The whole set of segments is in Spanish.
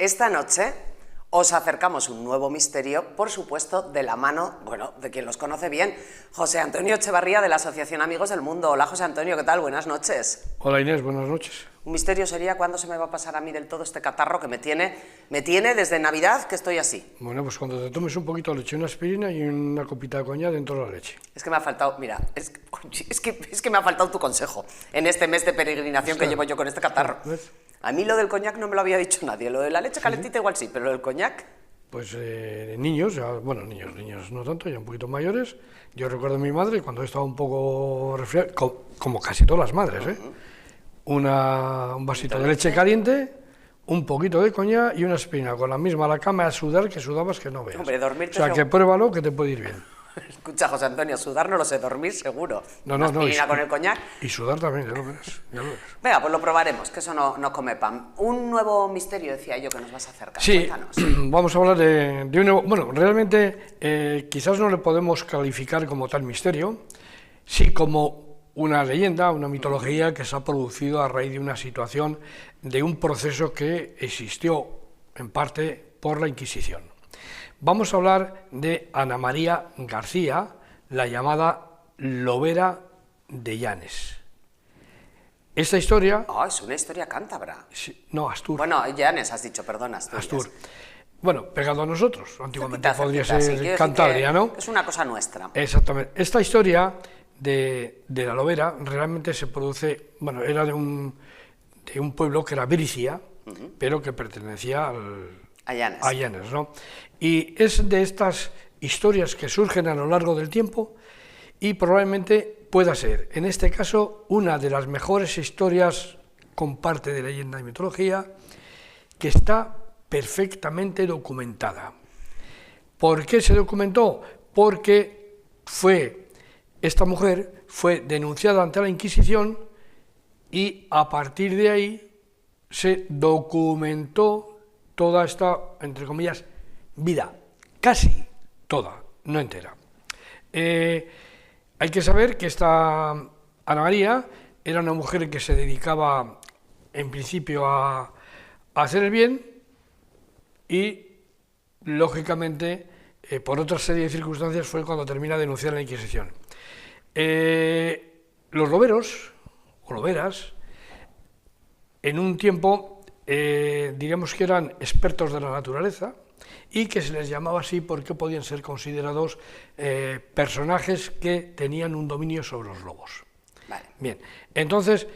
Esta noche os acercamos un nuevo misterio, por supuesto, de la mano, bueno, de quien los conoce bien, José Antonio Echevarría, de la Asociación Amigos del Mundo. Hola, José Antonio, ¿qué tal? Buenas noches. Hola, Inés, buenas noches. Un misterio sería cuándo se me va a pasar a mí del todo este catarro que me tiene desde Navidad, que estoy así. Bueno, pues cuando te tomes un poquito de leche, una aspirina y una copita de coñac dentro de la leche. Es que me ha faltado, mira, es que me ha faltado tu consejo en este mes de peregrinación que llevo yo con este catarro. ¿Ves? A mí lo del coñac no me lo había dicho nadie, lo de la leche calentita igual sí, pero lo del coñac... Pues niños, bueno, niños no tanto, ya un poquito mayores. Yo recuerdo a mi madre cuando estaba un poco resfriada, como casi todas las madres, un vasito de leche caliente, un poquito de coñac y una aspirina, con la misma a la cama a sudar, que sudabas que no veas. Hombre, dormirte o sea, que pruébalo, que te puede ir bien. Escucha, José Antonio, sudar no lo sé, dormir seguro. No. Aspirina con el coñac. Y sudar también, ya lo verás. Venga, pues lo probaremos, que eso no come pan. Un nuevo misterio, decía yo, que nos vas a acercar. Sí, Cuéntanos. vamos a hablar de un nuevo... Bueno, realmente quizás no le podemos calificar como tal misterio, sí como una leyenda, una mitología que se ha producido a raíz de una situación, de un proceso que existió en parte por la Inquisición. Vamos a hablar de Ana María García, la llamada Lobera de Llanes. Esta historia... Es una historia cántabra. No, Astur. Bueno, Llanes has dicho, perdón, Asturias. Astur. Bueno, pegado a nosotros, antiguamente podría ser sí, Cantabria, ¿no? Es una cosa nuestra. Exactamente. Esta historia de la lobera realmente se produce, bueno, era de un pueblo que era Bricia, pero que pertenecía a Llanes, ¿no? Y es de estas historias que surgen a lo largo del tiempo y probablemente pueda ser, en este caso, una de las mejores historias con parte de leyenda y mitología que está perfectamente documentada. ¿Por qué se documentó? Porque esta mujer fue denunciada ante la Inquisición y a partir de ahí se documentó toda esta, entre comillas, vida, casi toda, no entera. Hay que saber que esta Ana María era una mujer que se dedicaba en principio a hacer el bien y, lógicamente, por otra serie de circunstancias fue cuando termina de denunciar la Inquisición. Los loberos, o loberas, en un tiempo, diríamos que eran expertos de la naturaleza y que se les llamaba así porque podían ser considerados personajes que tenían un dominio sobre los lobos. Vale. Bien, entonces...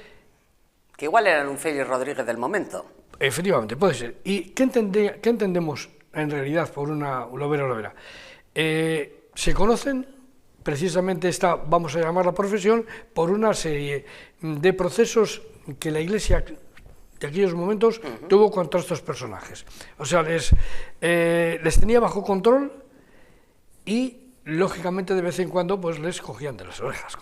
Que igual eran un Félix Rodríguez del momento. Efectivamente, puede ser. ¿Y qué entendemos en realidad por una lobera? Se conocen precisamente vamos a llamar la profesión, por una serie de procesos que la Iglesia de aquellos momentos tuvo contra estos personajes. O sea, les tenía bajo control y, lógicamente, de vez en cuando pues les cogían de las orejas.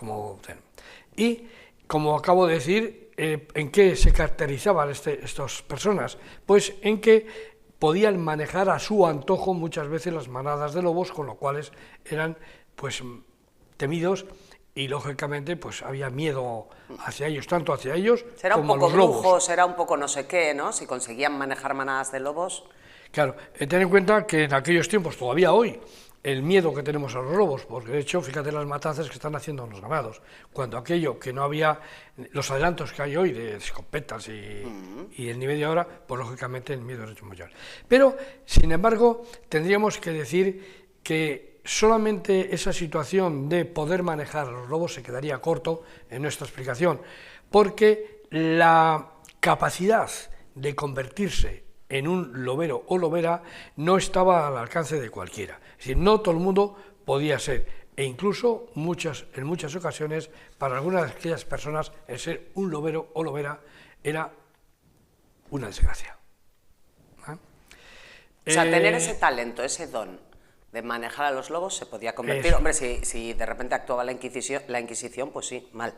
Y, como acabo de decir, ¿en qué se caracterizaban estas personas? Pues en que podían manejar a su antojo muchas veces las manadas de lobos, con lo cuales eran pues temidos y, lógicamente, pues había miedo hacia ellos, tanto hacia ellos como a los lobos. Será un poco brujo, será un poco no sé qué, ¿no? Si conseguían manejar manadas de lobos. Claro, ten en cuenta que en aquellos tiempos, todavía hoy, el miedo que tenemos a los lobos, porque de hecho, fíjate las matanzas que están haciendo los ganados, cuando aquello que no había, los adelantos que hay hoy de escopetas y el nivel de ahora, pues lógicamente el miedo es mucho mayor. Pero, sin embargo, tendríamos que decir que solamente esa situación de poder manejar a los lobos se quedaría corto en nuestra explicación, porque la capacidad de convertirse en un lobero o lobera no estaba al alcance de cualquiera. Es decir, no todo el mundo podía ser, e incluso en muchas ocasiones, para algunas de aquellas personas, el ser un lobero o lobera era una desgracia. O sea, tener ese talento, ese don de manejar a los lobos se podía convertir. Hombre, si de repente actuaba la Inquisición, pues sí, mal.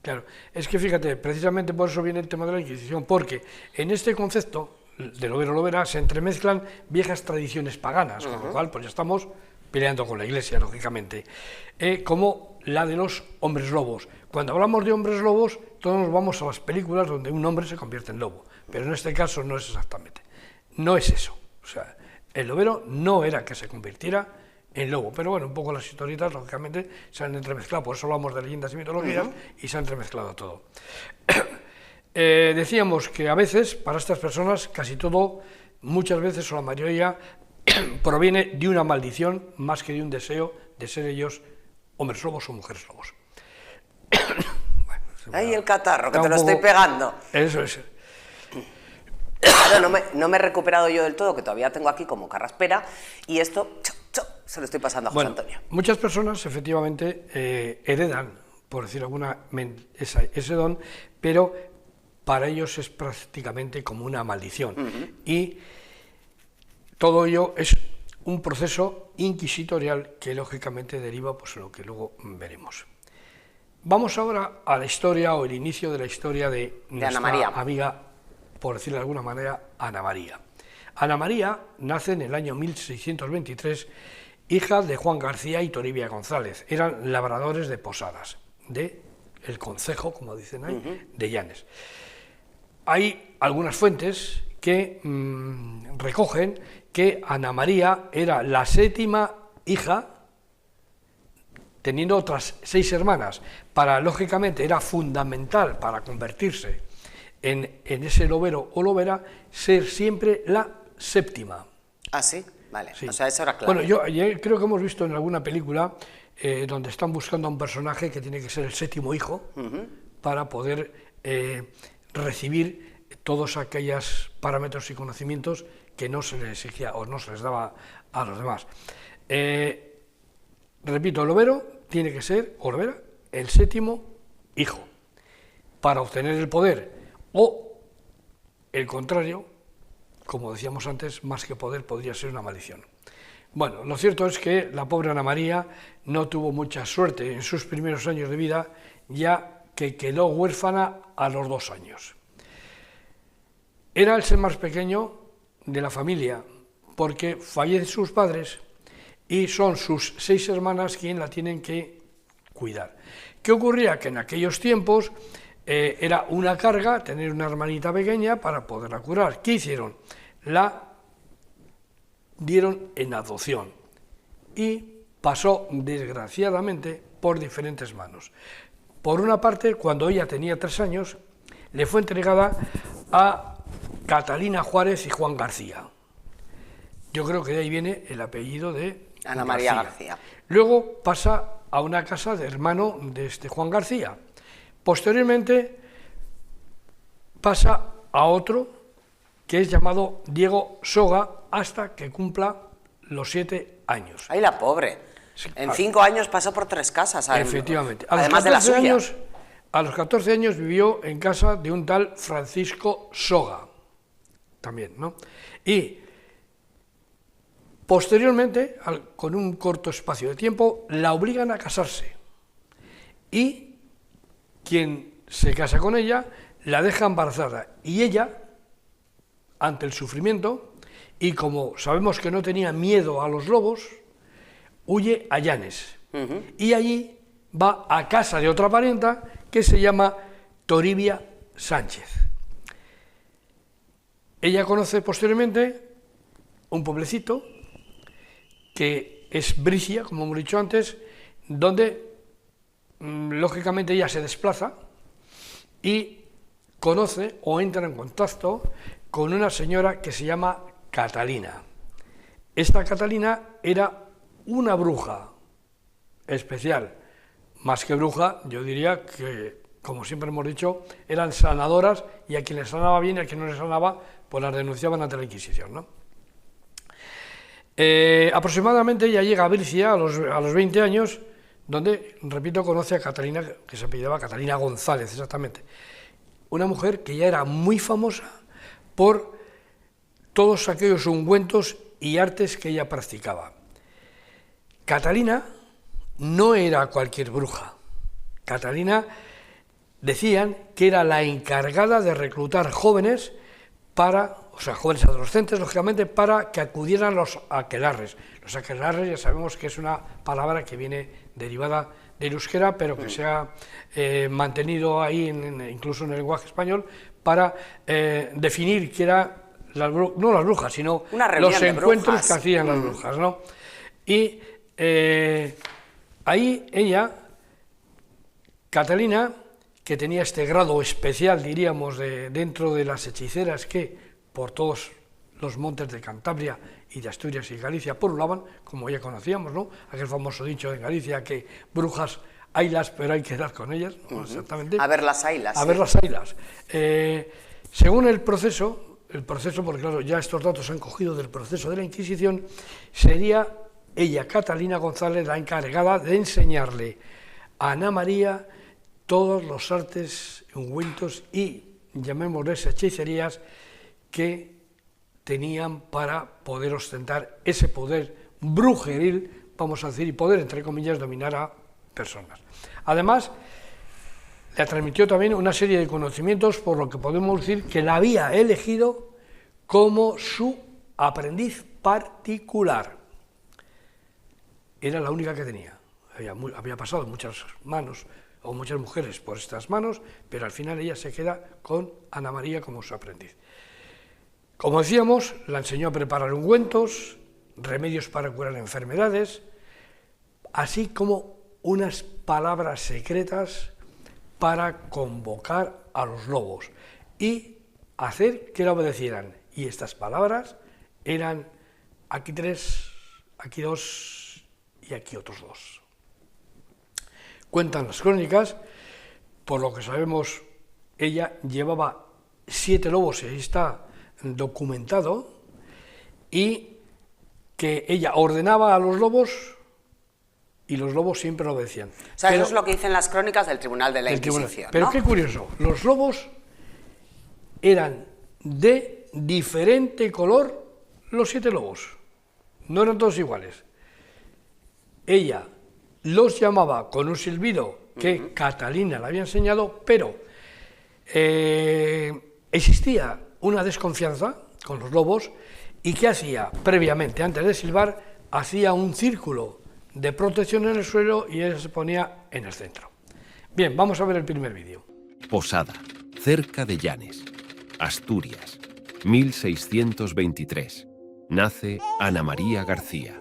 Claro, es que fíjate, precisamente por eso viene el tema de la Inquisición, porque en este concepto de lobero-lobera se entremezclan viejas tradiciones paganas, con lo cual pues ya estamos peleando con la Iglesia, lógicamente, como la de los hombres lobos. Cuando hablamos de hombres lobos, todos nos vamos a las películas donde un hombre se convierte en lobo, pero en este caso no es exactamente. no es eso. O sea, el lobero no era que se convirtiera en lobo, pero bueno, un poco las historietas, lógicamente, se han entremezclado, por eso hablamos de leyendas y mitologías, y se ha entremezclado todo. Decíamos que a veces, para estas personas, casi todo, muchas veces o la mayoría, proviene de una maldición más que de un deseo de ser ellos hombres lobos o mujeres lobos. ¡Ay, el catarro, que te lo estoy pegando! Eso es. Claro, no me he recuperado yo del todo, que todavía tengo aquí como carraspera, y esto se lo estoy pasando a José Antonio. Muchas personas, efectivamente, heredan, por decir alguna, ese don, pero para ellos es prácticamente como una maldición. Y todo ello es un proceso inquisitorial que lógicamente deriva pues, en lo que luego veremos. Vamos ahora a la historia o el inicio de la historia de nuestra Ana María. Amiga, por decirlo de alguna manera, Ana María. Ana María nace en el año 1623, hija de Juan García y Toribia González. Eran labradores de Posadas, del concejo, como dicen ahí, de Llanes. Hay algunas fuentes que recogen que Ana María era la 7ª hija, teniendo otras 6 hermanas. Lógicamente, era fundamental para convertirse en ese lobero o lobera, ser siempre la 7ª. Ah, sí, vale, sí. O sea, eso era claro. Bueno, yo creo que hemos visto en alguna película donde están buscando a un personaje que tiene que ser el 7º hijo para poder recibir todos aquellos parámetros y conocimientos que no se les exigía o no se les daba a los demás. Repito, el lobero tiene que ser, o lobera, el 7º hijo, para obtener el poder, o el contrario, como decíamos antes, más que poder, podría ser una maldición. Bueno, lo cierto es que la pobre Ana María no tuvo mucha suerte en sus primeros años de vida, ya que quedó huérfana a los 2 años. Era el ser más pequeño de la familia, porque fallecen sus padres y son sus 6 hermanas quienes la tienen que cuidar. ¿Qué ocurría? Que en aquellos tiempos era una carga tener una hermanita pequeña para poderla curar. ¿Qué hicieron? La dieron en adopción y pasó, desgraciadamente, por diferentes manos. Por una parte, cuando ella tenía 3 años, le fue entregada a Catalina Juárez y Juan García. Yo creo que de ahí viene el apellido de Ana María García. Luego pasa a una casa de hermano de Juan García. Posteriormente pasa a otro que es llamado Diego Soga hasta que cumpla los 7 años. ¡Ay, la pobre! Sí, en 5 años pasó por 3 casas. Efectivamente. Además de la suya. A los 14 años vivió en casa de un tal Francisco Soga, también, ¿no? Y posteriormente, con un corto espacio de tiempo, la obligan a casarse. Y quien se casa con ella la deja embarazada. Y ella, ante el sufrimiento, y como sabemos que no tenía miedo a los lobos, huye a Llanes. Y allí va a casa de otra parienta que se llama Toribia Sánchez. Ella conoce posteriormente un pueblecito que es Bricia, como hemos dicho antes, donde lógicamente ella se desplaza y conoce o entra en contacto con una señora que se llama Catalina. Esta Catalina era una bruja especial, más que bruja, yo diría que, como siempre hemos dicho, eran sanadoras y a quien les sanaba bien y a quien no les sanaba, pues las denunciaban ante la Inquisición, ¿no? Aproximadamente ella llega a Bricia a los 20 años, donde, repito, conoce a Catalina, que se apellidaba Catalina González, exactamente. Una mujer que ya era muy famosa por todos aquellos ungüentos y artes que ella practicaba. Catalina no era cualquier bruja. Catalina, decían que era la encargada de reclutar jóvenes jóvenes adolescentes, lógicamente, para que acudieran a los aquelarres. Los aquelarres ya sabemos que es una palabra que viene derivada del euskera, pero que se ha mantenido ahí, incluso en el lenguaje español, para definir que era no las brujas, sino los encuentros que hacían las brujas, ¿no? Y ahí ella, Catalina, que tenía este grado especial, diríamos, dentro de las hechiceras que por todos los montes de Cantabria y de Asturias y Galicia pululaban, como ya conocíamos, ¿no? Aquel famoso dicho en Galicia que brujas haylas, pero hay que dar con ellas, ¿no? Exactamente. A ver las haylas. A ver las haylas. Según el proceso, porque claro, ya estos datos se han cogido del proceso de la Inquisición, sería ella, Catalina González, la encargada de enseñarle a Ana María todos los artes, ungüentos y, llamémosles, hechicerías que tenían para poder ostentar ese poder brujeril, vamos a decir, y poder, entre comillas, dominar a personas. Además, le transmitió también una serie de conocimientos, por lo que podemos decir que la había elegido como su aprendiz particular. Era la única que tenía. Había pasado muchas manos o muchas mujeres por estas manos, pero al final ella se queda con Ana María como su aprendiz. Como decíamos, la enseñó a preparar ungüentos, remedios para curar enfermedades, así como unas palabras secretas para convocar a los lobos y hacer que la obedecieran. Y estas palabras eran aquí 3, aquí 2 y aquí otros 2. Cuentan las crónicas, por lo que sabemos, ella llevaba 7 lobos, y ahí está documentado, y que ella ordenaba a los lobos y los lobos siempre lo obedecían. O sea, eso es lo que dicen las crónicas del Tribunal de la Inquisición, Pero ¿no? qué curioso, los lobos eran de diferente color, los 7 lobos, no eran todos iguales. Ella los llamaba con un silbido que Catalina le había enseñado, pero existía una desconfianza con los lobos, y ¿qué hacía? Previamente, antes de silbar, hacía un círculo de protección en el suelo y él se ponía en el centro. Bien, vamos a ver el primer vídeo. Posada, cerca de Llanes, Asturias, 1623. Nace Ana María García.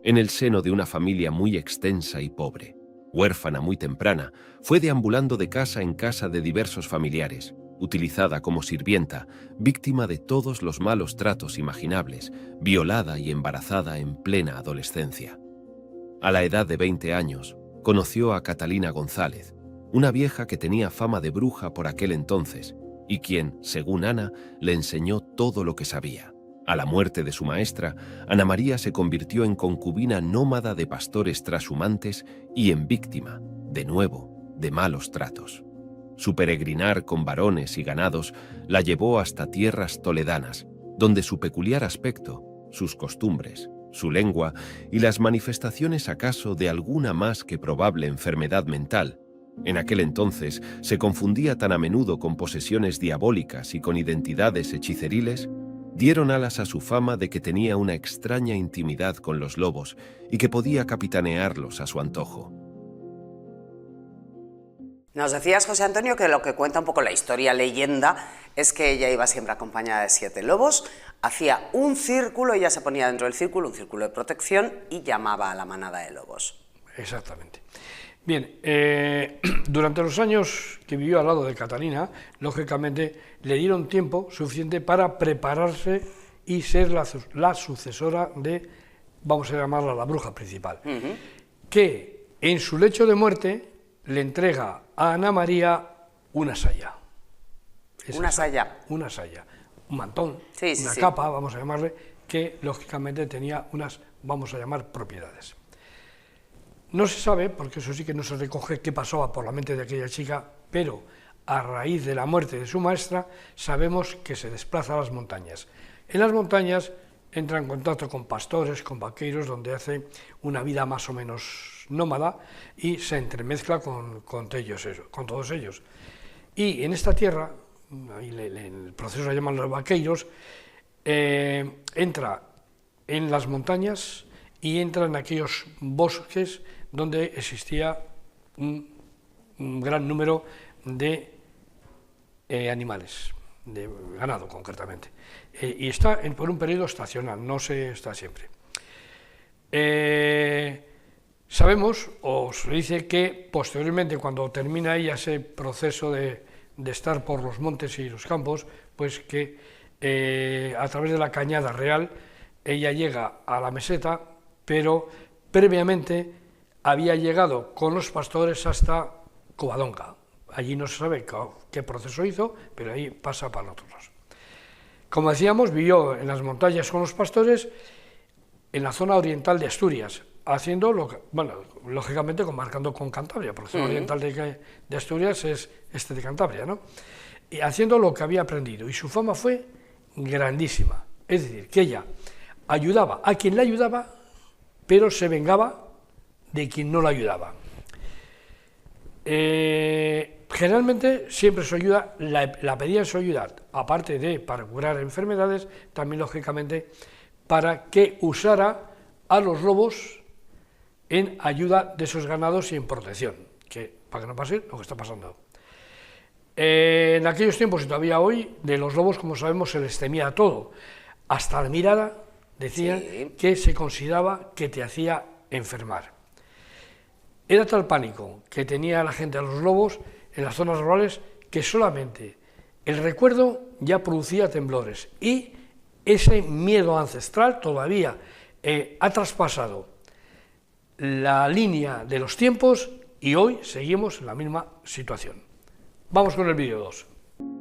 En el seno de una familia muy extensa y pobre. Huérfana muy temprana, fue deambulando de casa en casa de diversos familiares, utilizada como sirvienta, víctima de todos los malos tratos imaginables, violada y embarazada en plena adolescencia. A la edad de 20 años, conoció a Catalina González, una vieja que tenía fama de bruja por aquel entonces, y quien, según Ana, le enseñó todo lo que sabía. A la muerte de su maestra, Ana María se convirtió en concubina nómada de pastores trashumantes y en víctima, de nuevo, de malos tratos. Su peregrinar con varones y ganados la llevó hasta tierras toledanas, donde su peculiar aspecto, sus costumbres, su lengua y las manifestaciones acaso de alguna más que probable enfermedad mental, en aquel entonces se confundía tan a menudo con posesiones diabólicas y con identidades hechiceriles, dieron alas a su fama de que tenía una extraña intimidad con los lobos y que podía capitanearlos a su antojo. Nos decías, José Antonio, que lo que cuenta un poco la historia leyenda es que ella iba siempre acompañada de 7 lobos, hacía un círculo, ella se ponía dentro del círculo, un círculo de protección, y llamaba a la manada de lobos. Exactamente. Bien, durante los años que vivió al lado de Catalina, lógicamente le dieron tiempo suficiente para prepararse y ser la sucesora de, vamos a llamarla la bruja principal, que en su lecho de muerte le entrega a Ana María una saya. ¿Una saya? Una saya, un mantón, una sí. capa, vamos a llamarle, que lógicamente tenía unas, vamos a llamar, propiedades. No se sabe, porque eso sí que no se recoge qué pasaba por la mente de aquella chica, pero a raíz de la muerte de su maestra sabemos que se desplaza a las montañas. En las montañas entra en contacto con pastores, con vaqueros, donde hace una vida más o menos nómada y se entremezcla con todos ellos. Y en esta tierra, en el proceso se llaman los vaqueiros, entra en las montañas y entra en aquellos bosques donde existía un gran número de animales, de ganado concretamente. y está por un periodo estacional, no se está siempre. Sabemos, o se dice que posteriormente, cuando termina ella ese proceso de estar por los montes y los campos, pues que a través de la Cañada Real ella llega a la meseta, pero previamente había llegado con los pastores hasta Covadonga. Allí no se sabe qué proceso hizo, pero ahí pasa para otros lados. Como decíamos, vivió en las montañas con los pastores en la zona oriental de Asturias, haciendo, lógicamente marcando con Cantabria, porque la zona oriental de Asturias es este de Cantabria, ¿no? Y haciendo lo que había aprendido, y su fama fue grandísima, es decir, que ella ayudaba a quien la ayudaba, pero se vengaba de quien no la ayudaba. Generalmente siempre su ayuda, la pedían su ayuda, aparte de para curar enfermedades, también lógicamente para que usara a los lobos en ayuda de esos ganados y en protección, para que no pase lo que está pasando. En aquellos tiempos y todavía hoy, de los lobos, como sabemos, se les temía todo, hasta la mirada, decían que se consideraba que te hacía enfermar. Era tal pánico que tenía la gente a los lobos en las zonas rurales que solamente el recuerdo ya producía temblores, y ese miedo ancestral todavía ha traspasado la línea de los tiempos y hoy seguimos en la misma situación. Vamos con el vídeo 2.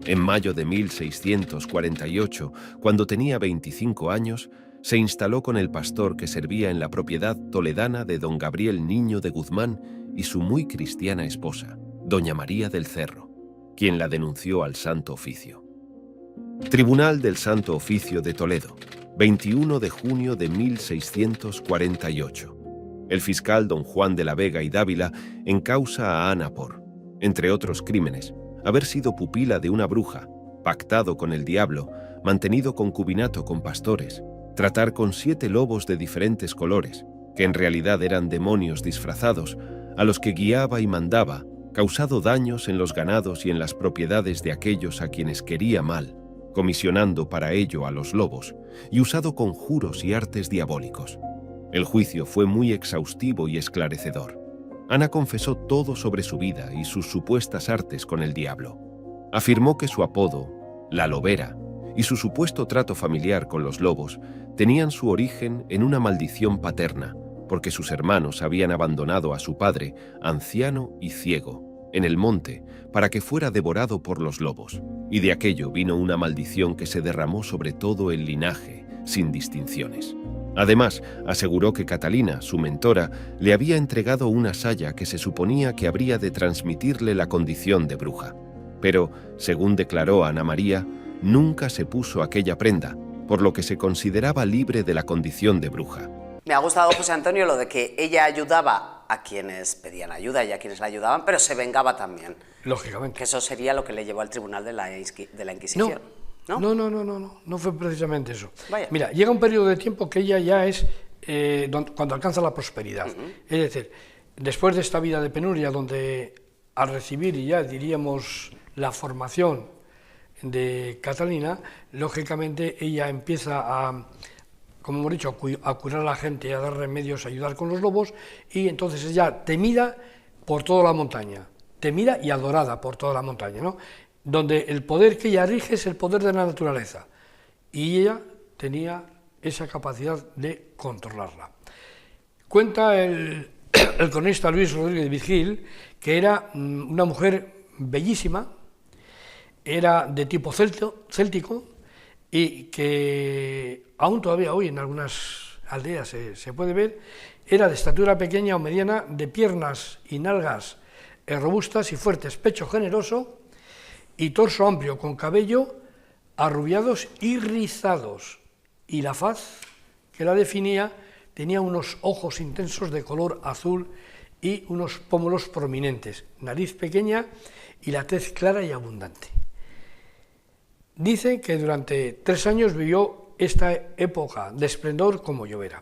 En mayo de 1648, cuando tenía 25 años, se instaló con el pastor que servía en la propiedad toledana de don Gabriel Niño de Guzmán y su muy cristiana esposa, doña María del Cerro, quien la denunció al Santo Oficio. Tribunal del Santo Oficio de Toledo, 21 de junio de 1648. El fiscal don Juan de la Vega y Dávila encausa a Ana por, entre otros crímenes, haber sido pupila de una bruja, pactado con el diablo, mantenido concubinato con pastores, tratar con 7 lobos de diferentes colores, que en realidad eran demonios disfrazados, a los que guiaba y mandaba, causado daños en los ganados y en las propiedades de aquellos a quienes quería mal, comisionando para ello a los lobos, y usado conjuros y artes diabólicos. El juicio fue muy exhaustivo y esclarecedor. Ana confesó todo sobre su vida y sus supuestas artes con el diablo. Afirmó que su apodo, la Lobera, y su supuesto trato familiar con los lobos tenían su origen en una maldición paterna, porque sus hermanos habían abandonado a su padre, anciano y ciego, en el monte, para que fuera devorado por los lobos, y de aquello vino una maldición que se derramó sobre todo el linaje, sin distinciones. Además, aseguró que Catalina, su mentora, le había entregado una saya que se suponía que habría de transmitirle la condición de bruja. Pero, según declaró Ana María, nunca se puso aquella prenda, por lo que se consideraba libre de la condición de bruja. Me ha gustado, José Antonio, lo de que ella ayudaba a quienes pedían ayuda y a quienes la ayudaban, pero se vengaba también. Lógicamente. Que eso sería lo que le llevó al tribunal de la Inquisición. No fue precisamente eso. Vaya. Mira, llega un periodo de tiempo que ella ya es cuando alcanza la prosperidad. Es decir, después de esta vida de penuria, donde al recibir ya diríamos la formación de Catalina, lógicamente ella empieza a, como hemos dicho, a curar a la gente, a dar remedios, a ayudar con los lobos, y entonces es ya temida por toda la montaña, temida y adorada por toda la montaña, ¿no? Donde el poder que ella rige es el poder de la naturaleza, y ella tenía esa capacidad de controlarla. Cuenta el cronista Luis Rodríguez Vigil que era una mujer bellísima, era de tipo céltico, y que aún todavía hoy en algunas aldeas se puede ver, era de estatura pequeña o mediana, de piernas y nalgas robustas y fuertes, pecho generoso y torso amplio, con cabello arrubiados y rizados, y la faz que la definía tenía unos ojos intensos de color azul y unos pómulos prominentes, nariz pequeña y la tez clara y abundante. Dice que durante 3 años vivió esta época de esplendor como llovera,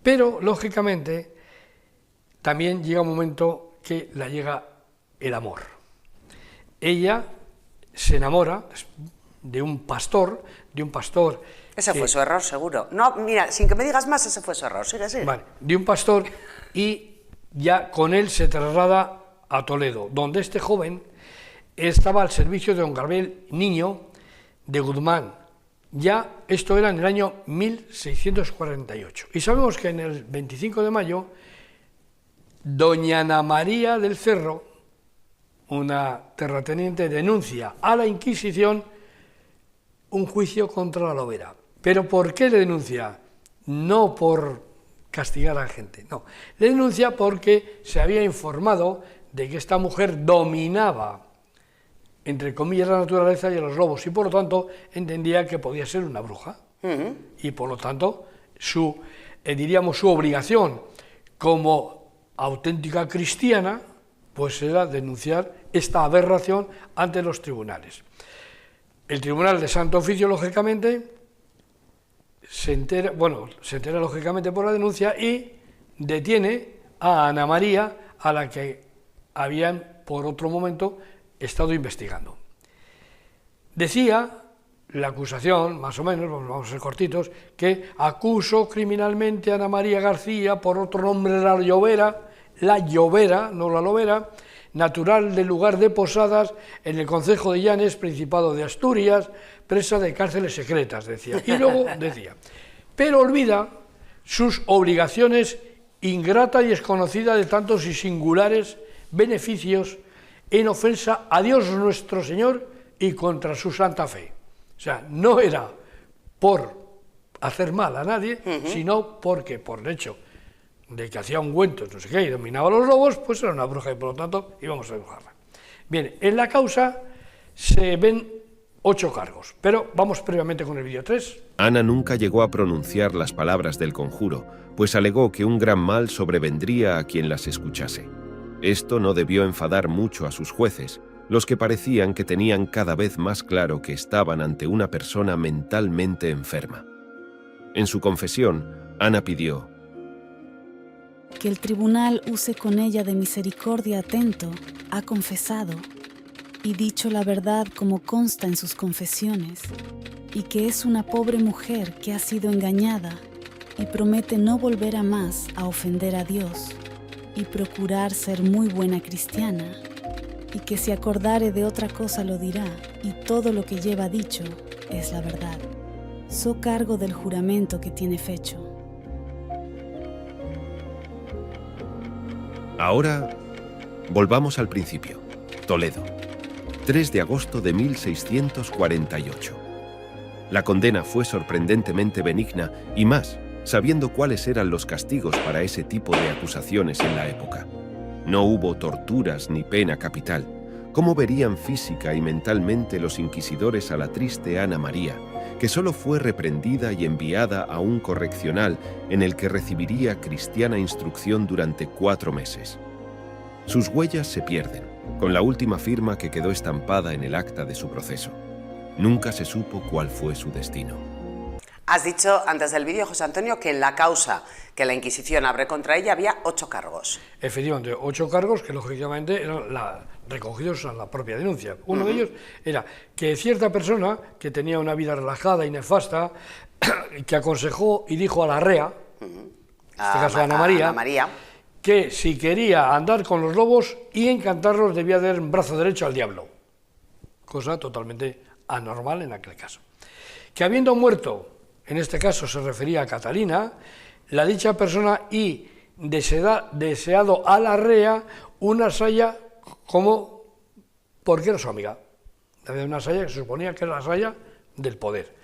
pero lógicamente también llega un momento que la llega el amor. Ella se enamora, de un pastor. Ese fue su error, seguro. No, mira, sin que me digas más, ese fue su error. Sigue así. Vale, de un pastor, y ya con él se traslada a Toledo, donde este joven estaba al servicio de don Gabriel Niño de Guzmán. Ya esto era en el año 1648. Y sabemos que en el 25 de mayo, doña Ana María del Cerro, una terrateniente, denuncia a la Inquisición un juicio contra la lobera. ¿Pero por qué le denuncia? No por castigar a la gente, no. Le denuncia porque se había informado de que esta mujer dominaba, entre comillas, la naturaleza y a los lobos, y por lo tanto entendía que podía ser una bruja. Y por lo tanto, diríamos, su obligación como auténtica cristiana, pues era denunciar esta aberración ante los tribunales. El Tribunal de Santo Oficio, lógicamente, se entera lógicamente por la denuncia y detiene a Ana María, a la que habían por otro momento estado investigando. Decía la acusación, más o menos, vamos a ser cortitos, que acusó criminalmente a Ana María García por otro nombre, la Llovera, no la Lobera, natural del lugar de Posadas, en el concejo de Llanes, Principado de Asturias, presa de cárceles secretas, decía. Y luego decía, pero olvida sus obligaciones ingrata y desconocida de tantos y singulares beneficios en ofensa a Dios nuestro Señor y contra su santa fe. O sea, no era por hacer mal a nadie, sino porque por el hecho de que hacía ungüentos, no sé qué, y dominaba a los lobos, pues era una bruja y por lo tanto íbamos a dibujarla. Bien, en la causa se ven 8 cargos, pero vamos previamente con el vídeo 3. Ana nunca llegó a pronunciar las palabras del conjuro, pues alegó que un gran mal sobrevendría a quien las escuchase. Esto no debió enfadar mucho a sus jueces, los que parecían que tenían cada vez más claro que estaban ante una persona mentalmente enferma. En su confesión, Ana pidió que el tribunal use con ella de misericordia atento, ha confesado y dicho la verdad como consta en sus confesiones, y que es una pobre mujer que ha sido engañada y promete no volver a más a ofender a Dios y procurar ser muy buena cristiana, y que si acordare de otra cosa lo dirá, y todo lo que lleva dicho es la verdad. So cargo del juramento que tiene fecho. Ahora, volvamos al principio. Toledo, 3 de agosto de 1648. La condena fue sorprendentemente benigna y más, sabiendo cuáles eran los castigos para ese tipo de acusaciones en la época. No hubo torturas ni pena capital. ¿Cómo verían física y mentalmente los inquisidores a la triste Ana María, que solo fue reprendida y enviada a un correccional en el que recibiría cristiana instrucción durante 4 meses? Sus huellas se pierden, con la última firma que quedó estampada en el acta de su proceso. Nunca se supo cuál fue su destino. Has dicho antes del vídeo, José Antonio, que en la causa que la Inquisición abre contra ella había 8 cargos. Efectivamente, 8 cargos que lógicamente eran recogidos en la propia denuncia. Uno de ellos era que cierta persona que tenía una vida relajada y nefasta, que aconsejó y dijo a la rea, en este caso a Ana María, que si quería andar con los lobos y encantarlos debía dar un brazo derecho al diablo. Cosa totalmente anormal en aquel caso. Que habiendo muerto, en este caso se refería a Catalina, la dicha persona y deseado a la rea una saya como porque era su amiga. Había una saya que se suponía que era la saya del poder.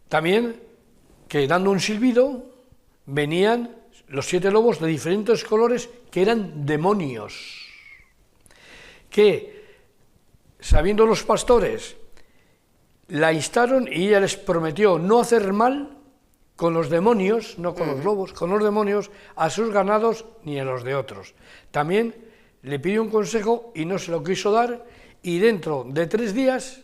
También que dando un silbido venían los 7 lobos de diferentes colores que eran demonios. Que sabiendo los pastores la instaron y ella les prometió no hacer mal con los demonios, no con los lobos, con los demonios, a sus ganados ni a los de otros. También le pidió un consejo y no se lo quiso dar, y dentro de 3 días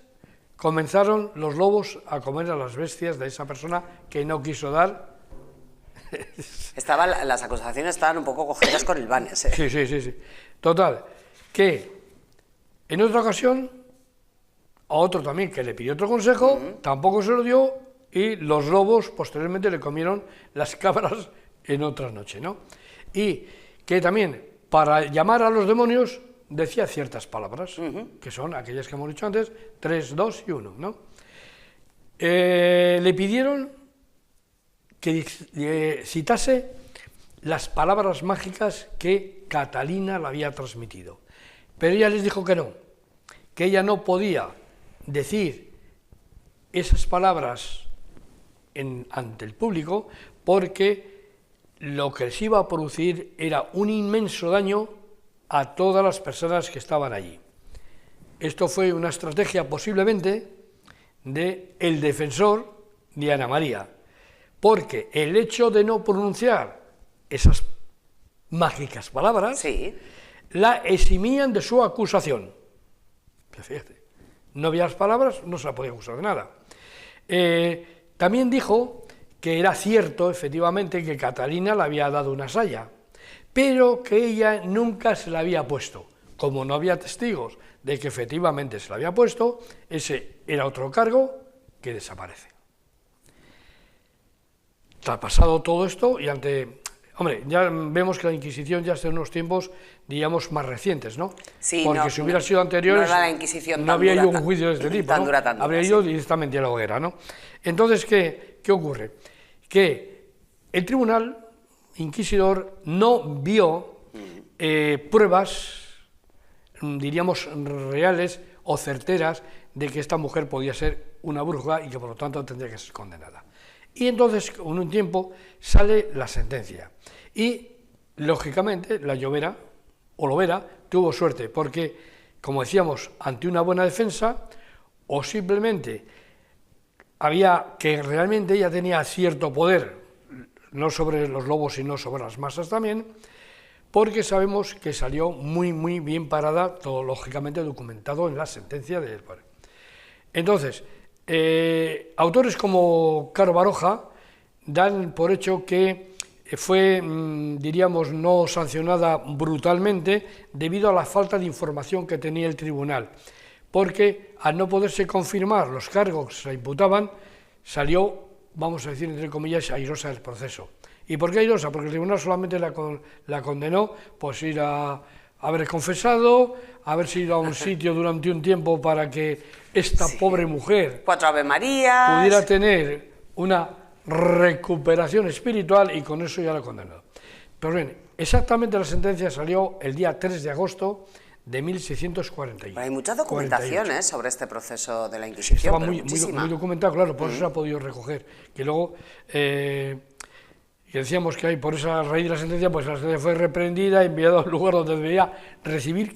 comenzaron los lobos a comer a las bestias de esa persona que no quiso dar. Las acusaciones estaban un poco cogidas con hilvanes, ¿eh? Sí. Total, que en otra ocasión a otro también que le pidió otro consejo, tampoco se lo dio, y los lobos posteriormente le comieron las cabras en otra noche, ¿no? Y que también, para llamar a los demonios, decía ciertas palabras, que son aquellas que hemos dicho antes, 3, 2 y 1, ¿no? Le pidieron que citase las palabras mágicas que Catalina le había transmitido, pero ella les dijo que no, que ella no podía decir esas palabras ante el público, porque lo que les iba a producir era un inmenso daño a todas las personas que estaban allí. Esto fue una estrategia posiblemente del defensor de Ana María, porque el hecho de no pronunciar esas mágicas palabras, sí, la eximían de su acusación. Fíjate, no había las palabras, no se la podía acusar de nada. También dijo que era cierto, efectivamente, que Catalina le había dado una saya, pero que ella nunca se la había puesto. Como no había testigos de que efectivamente se la había puesto, ese era otro cargo que desaparece. Traspasado todo esto y ante... Hombre, ya vemos que la Inquisición ya está en unos tiempos, digamos, más recientes, ¿no? Sí, porque no, si hubiera sido anteriores, no era la Inquisición no había tan ido dura, un juicio de este tipo, tan ¿no? dura, tan dura, habría ido directamente a la hoguera, ¿no? Entonces, ¿qué ocurre? Que el tribunal inquisidor no vio pruebas, diríamos, reales o certeras de que esta mujer podía ser una bruja y que por lo tanto tendría que ser condenada. Y entonces, en un tiempo, sale la sentencia. Y, lógicamente, la llovera, o lobera, tuvo suerte, porque, como decíamos, ante una buena defensa, o simplemente había que realmente ella tenía cierto poder, no sobre los lobos, sino sobre las masas también, porque sabemos que salió muy, muy bien parada, todo lógicamente documentado en la sentencia del padre. Entonces, autores como Caro Baroja dan por hecho que fue, diríamos, no sancionada brutalmente debido a la falta de información que tenía el tribunal, porque al no poderse confirmar los cargos que se le imputaban, salió, vamos a decir, entre comillas, airosa del proceso. ¿Y por qué airosa? Porque el tribunal solamente la condenó pues ir a haber confesado, haberse ido a un sitio durante un tiempo para que esta pobre mujer 4 Ave Marías pudiera tener una recuperación espiritual, y con eso ya la condenó. Pero bien, exactamente la sentencia salió el día 3 de agosto de 1641. Pero hay mucha documentación sobre este proceso de la Inquisición. Estaba muy documentado, claro, por eso se ha podido recoger. Que luego, y decíamos que hay por esa raíz de la sentencia, pues la sentencia fue reprendida, enviada a un lugar donde debía recibir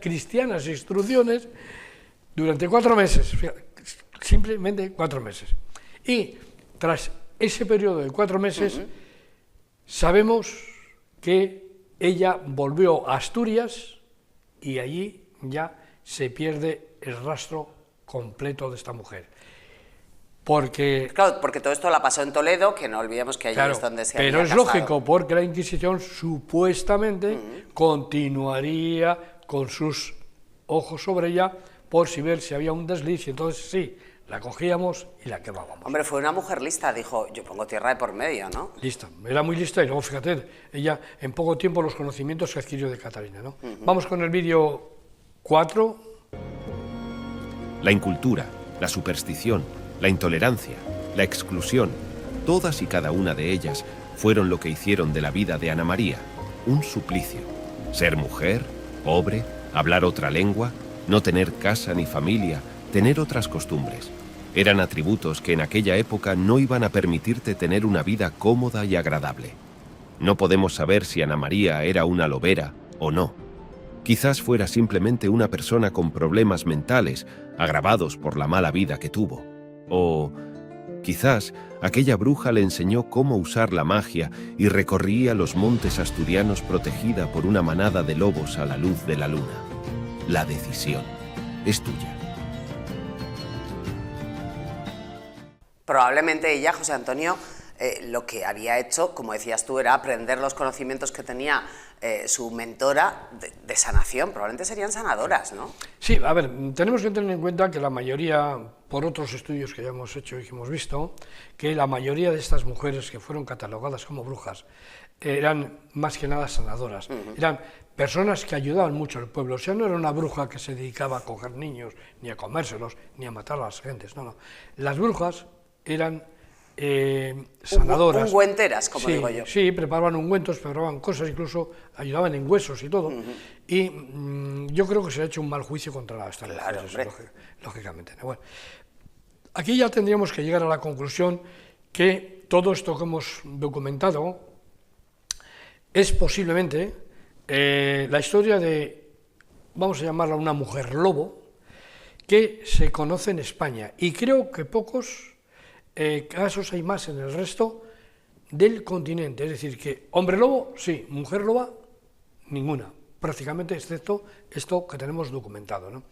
cristianas instrucciones durante 4 meses, simplemente 4 meses. Y tras ese periodo de 4 meses, sabemos que ella volvió a Asturias y allí ya se pierde el rastro completo de esta mujer. Porque, claro, porque todo esto la pasó en Toledo, que no olvidemos que allí es donde se había casado. Pero es lógico, porque la Inquisición supuestamente continuaría con sus ojos sobre ella por si ver si había un desliz, y entonces sí, la cogíamos y la quemábamos. Hombre, fue una mujer lista, dijo, yo pongo tierra de por medio, ¿no? Lista, era muy lista, y luego fíjate, ella en poco tiempo los conocimientos que adquirió de Catalina, ¿no? Vamos con el vídeo 4. La incultura, la superstición, la intolerancia, la exclusión, todas y cada una de ellas fueron lo que hicieron de la vida de Ana María un suplicio. Ser mujer, pobre, hablar otra lengua, no tener casa ni familia, tener otras costumbres. Eran atributos que en aquella época no iban a permitirte tener una vida cómoda y agradable. No podemos saber si Ana María era una lobera o no. Quizás fuera simplemente una persona con problemas mentales, agravados por la mala vida que tuvo. O quizás aquella bruja le enseñó cómo usar la magia y recorría los montes asturianos protegida por una manada de lobos a la luz de la luna. La decisión es tuya. Probablemente ella, José Antonio, lo que había hecho, como decías tú, era aprender los conocimientos que tenía su mentora de sanación. Probablemente serían sanadoras, ¿no? Sí, a ver, tenemos que tener en cuenta que la mayoría, por otros estudios que ya hemos hecho y que hemos visto, que la mayoría de estas mujeres que fueron catalogadas como brujas eran más que nada sanadoras, eran personas que ayudaban mucho al pueblo. O sea, no era una bruja que se dedicaba a coger niños, ni a comérselos, ni a matar a las gentes, no, no. Las brujas eran sanadoras. Ungüenteras, como sí, digo yo. Sí, preparaban ungüentos, preparaban cosas, incluso ayudaban en huesos y todo. Y yo creo que se ha hecho un mal juicio contra estas mujeres, lógicamente. Bueno, aquí ya tendríamos que llegar a la conclusión que todo esto que hemos documentado es posiblemente la historia de, vamos a llamarla una mujer lobo, que se conoce en España, y creo que pocos casos hay más en el resto del continente. Es decir, que hombre lobo, sí; mujer loba, ninguna, prácticamente, excepto esto que tenemos documentado, ¿no?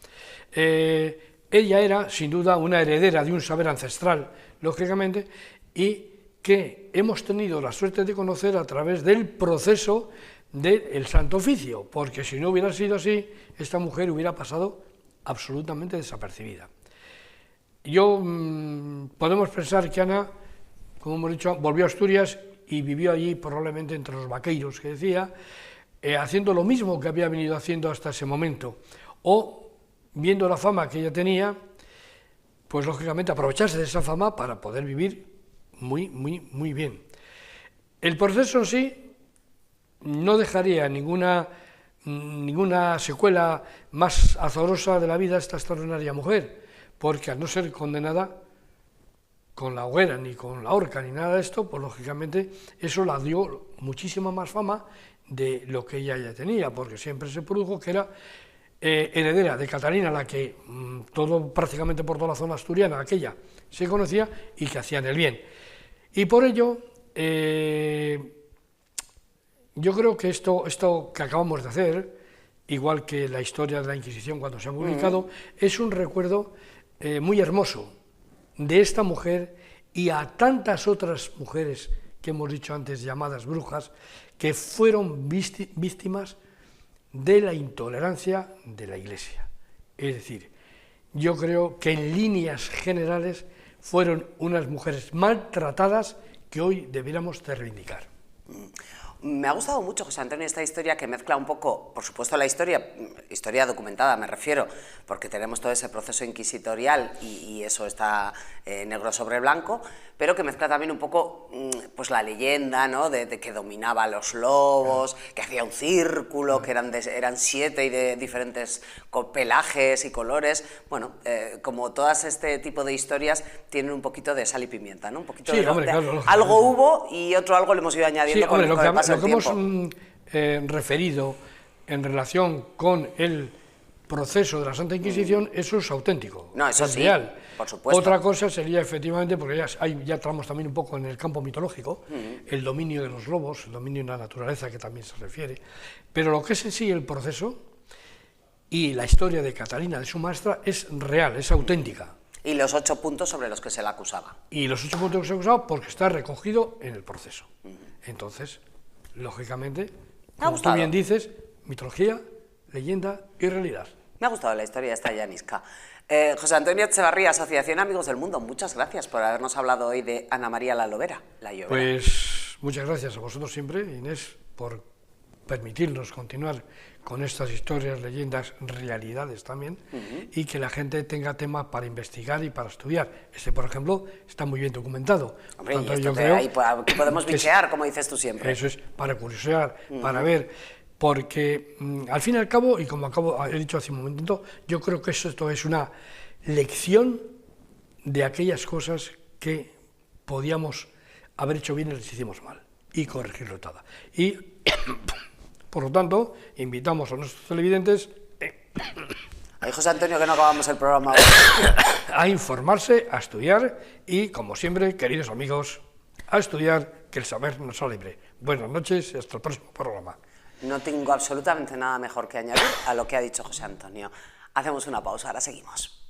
Ella era, sin duda, una heredera de un saber ancestral, lógicamente, y que hemos tenido la suerte de conocer a través del proceso del Santo Oficio, porque si no hubiera sido así, esta mujer hubiera pasado absolutamente desapercibida. Podemos pensar que Ana, como hemos dicho, volvió a Asturias y vivió allí probablemente entre los vaqueiros, que decía, haciendo lo mismo que había venido haciendo hasta ese momento, o viendo la fama que ella tenía, pues lógicamente aprovecharse de esa fama para poder vivir muy bien. El proceso en sí no dejaría ninguna secuela más azorosa de la vida de esta extraordinaria mujer, porque al no ser condenada con la hoguera, ni con la horca, ni nada de esto, pues lógicamente eso la dio muchísima más fama de lo que ella ya tenía, porque siempre se produjo que era heredera de Catalina, la que prácticamente por toda la zona asturiana aquella se conocía, y que hacían el bien. Y por ello, yo creo que esto que acabamos de hacer, igual que la historia de la Inquisición cuando se ha publicado, es un recuerdo muy hermoso de esta mujer y a tantas otras mujeres que hemos dicho antes llamadas brujas, que fueron víctimas de la intolerancia de la Iglesia. Es decir, yo creo que en líneas generales fueron unas mujeres maltratadas que hoy debiéramos de reivindicar. Me ha gustado mucho, José Antonio, esta historia que mezcla un poco, por supuesto la historia documentada me refiero, porque tenemos todo ese proceso inquisitorial y eso está negro sobre blanco, pero que mezcla también un poco pues la leyenda, ¿no?, de que dominaba a los lobos, que hacía un círculo, que eran 7 y de diferentes pelajes y colores. Bueno, como todas este tipo de historias tienen un poquito de sal y pimienta, ¿no? Un poquito claro, algo hubo y otro algo le hemos ido añadiendo con el paso del tiempo. Lo que hemos referido en relación con el proceso de la Santa Inquisición, eso es auténtico, no, eso es sí, real. Por supuesto. Otra cosa sería efectivamente, porque ya entramos también un poco en el campo mitológico, el dominio de los lobos, el dominio de la naturaleza, que también se refiere, pero lo que es en sí el proceso y la historia de Catalina, de su maestra, es real, es auténtica. Y los 8 puntos sobre los que se la acusaba. Y los 8 puntos que se acusaba porque está recogido en el proceso. Entonces, lógicamente, como tú bien dices, mitología, leyenda y realidad. Me ha gustado la historia de esta Llanisca. José Antonio Echevarría, Asociación Amigos del Mundo, muchas gracias por habernos hablado hoy de Ana María la Llovera. Pues muchas gracias a vosotros siempre, Inés, por permitirnos continuar con estas historias, leyendas, realidades también, y que la gente tenga tema para investigar y para estudiar. Por ejemplo, está muy bien documentado. Hombre, tanto, yo creo ahí podemos bichear, como dices tú siempre. Eso es, para curiosear, para ver, porque al fin y al cabo, y como he dicho hace un momento, yo creo que esto es una lección de aquellas cosas que podíamos haber hecho bien y las hicimos mal, y corregirlo todo. Y por lo tanto, invitamos a nuestros televidentes Ay, José Antonio, que no acabamos el programa hoy. A informarse, a estudiar y, como siempre, queridos amigos, a estudiar, que el saber nos sea libre. Buenas noches y hasta el próximo programa. No tengo absolutamente nada mejor que añadir a lo que ha dicho José Antonio. Hacemos una pausa, ahora seguimos.